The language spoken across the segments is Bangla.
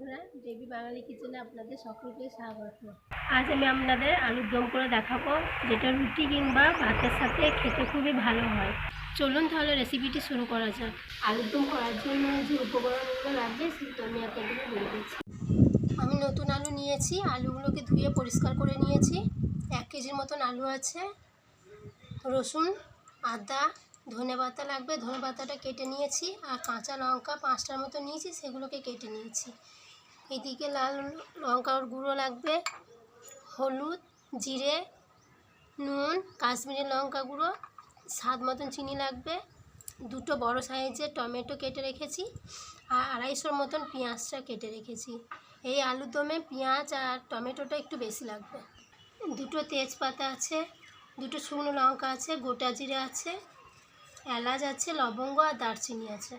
বন্ধুরা, বেবি বাঙালি কিচেনে আপনাদের সকলকে স্বাগত। আজ আমি আপনাদের আলুর দম করে দেখাবো, যেটা রুটি কিংবা ভাতের সাথে খেতে খুবই ভালো হয়। চলুন তাহলে রেসিপিটি শুরু করা যাক। আলুর দম করার জন্য যে উপকরণগুলো লাগবে সেটা আমি আপনাদের বলে দিচ্ছি। আমি নতুন আলু নিয়েছি, আলুগুলোকে ধুয়ে পরিষ্কার করে নিয়েছি। 1 কেজির মতন আলু আছে। রসুন, আদা, ধনেপাতা লাগবে, ধনেপাতাটা কেটে নিয়েছি। আর কাঁচা লঙ্কা 5টার মতো নিয়েছি, সেগুলোকে কেটে নিয়েছি। এদিকে লাল লঙ্কার গুঁড়ো লাগবে, হলুদ, জিরে, নুন, কাশ্মীরি লঙ্কা গুঁড়ো, স্বাদ মতন চিনি লাগবে। 2টো বড় সাইজের টমেটো কেটে রেখেছি, আর 250 মতন পেঁয়াজটা কেটে রেখেছি। এই আলুর দমে পেঁয়াজ আর টমেটোটা একটু বেশি লাগবে। 2টো তেজপাতা আছে, 2টো শুকনো লঙ্কা আছে, গোটা জিরে আছে, এলাচ আছে, লবঙ্গ আর দারচিনি আছে।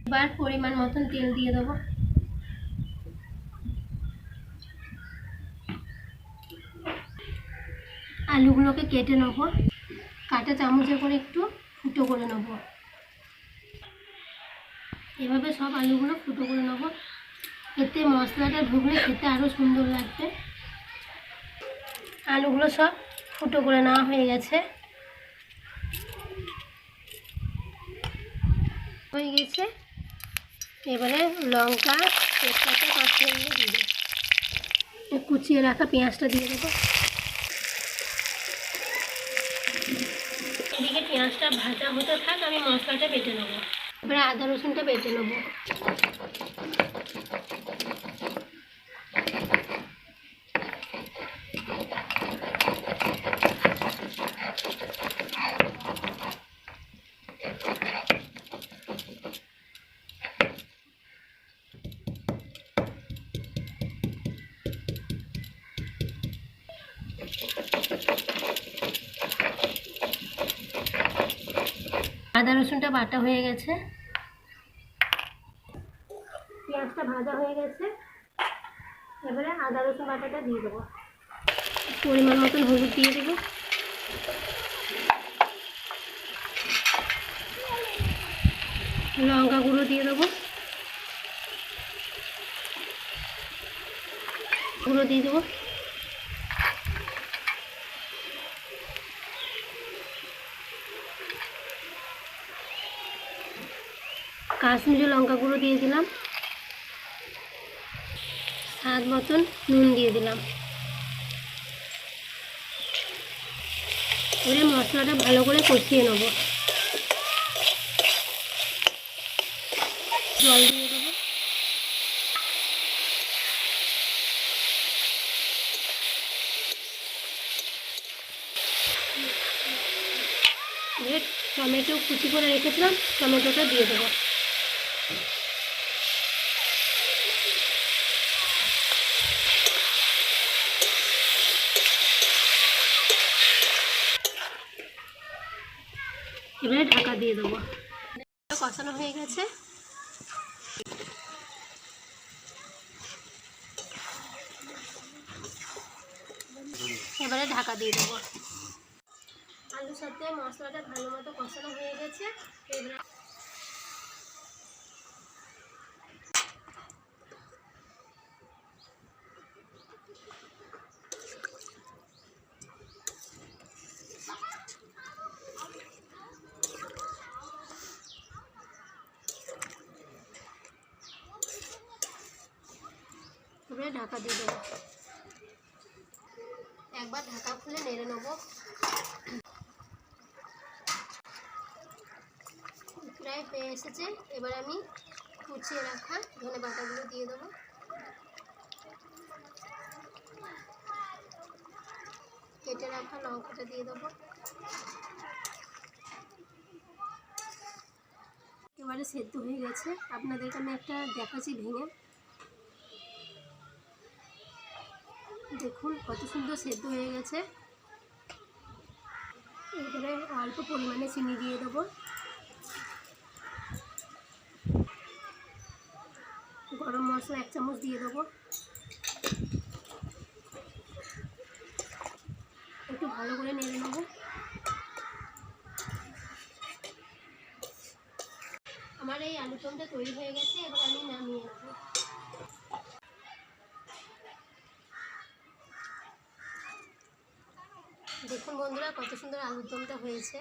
এবার পরিমাণ মতন তেল দিয়ে দেবো। আলুগুলোকে কেটে নেব, কাঁটা চামচে করে একটু ফুটো করে নেব। এভাবে সব আলুগুলো ফুটো করে নেব, এতে মশলাটা ঢুকলে খেতে আরও সুন্দর লাগবে। আলুগুলো সব ফুটো করে নেওয়া হয়ে গেছে। এবারে লঙ্কা, তেজপাতা, পাঁচফোড়ন দিয়ে দেবো। কুচিয়ে রাখা পেঁয়াজটা দিয়ে দেবো। এদিকে পেঁয়াজটা ভাজা হতে থাক, আমি মশলাটা বেটে নেবো। এবারে আদা রসুনটা বেটে নেবো। আদা রসুনটা বাটা হয়ে গেছে, পেঁয়াজটা ভাজা হয়ে গেছে। এবারে আদা রসুন বাটাটা দিয়ে দেবো। পরিমাণ মতন হলুদ দিয়ে দেবো, লঙ্কা গুঁড়ো দিয়ে দেবো, কাশ্মীরি লঙ্কা গুঁড়ো দিয়ে দিলাম, স্বাদ মতন নুন দিয়ে দিলাম। এবারে মশলাটা ভালো করে কষিয়ে নেব। জল দিয়ে দেবো। এবারে টমেটো কুচি করে রেখেছিলাম, টমেটোটা দিয়ে দেবো। এবারে ঢাকা দিয়ে দেবো। কষানো হয়ে গেছে, এবারে ঢাকা দিয়ে দেবো। আলুর সাথে মশলাটা ভালো মতো কষানো হয়ে গেছে। এবারে ঢাকা দিয়ে দেবো। একবার ঢাকা খুলে নেড়ে নেবো। প্রায় হয়ে এসেছে। এবার আমি কুচিয়ে রাখা ধনেপাতাগুলো দিয়ে দেবো। কেটে রাখা লঙ্কাটা দিয়ে দেবো। এবারে সেদ্ধ হয়ে গেছে, আপনাদেরকে আমি একটা দেখাচ্ছি ভেঙে। দেখুন কত সুন্দর সেদ্ধ হয়ে গেছে। এবারে অল্প পরিমাণে চিনি দিয়ে দেবো। গরম মশলা 1 চামচ দিয়ে দেবো। একটু ভালো করে নেড়ে নেবো। আমার এই আলুর দমটা তৈরি হয়ে গেছে, এবার আমি নামিয়ে নেবো। দেখুন বন্ধুরা কত সুন্দর আলুর দমটা হয়েছে।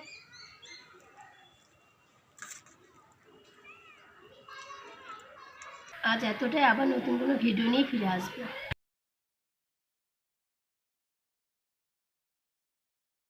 আজ এতটাই, আবার নতুন কোনো ভিডিও নিয়ে ফিরে আসবো।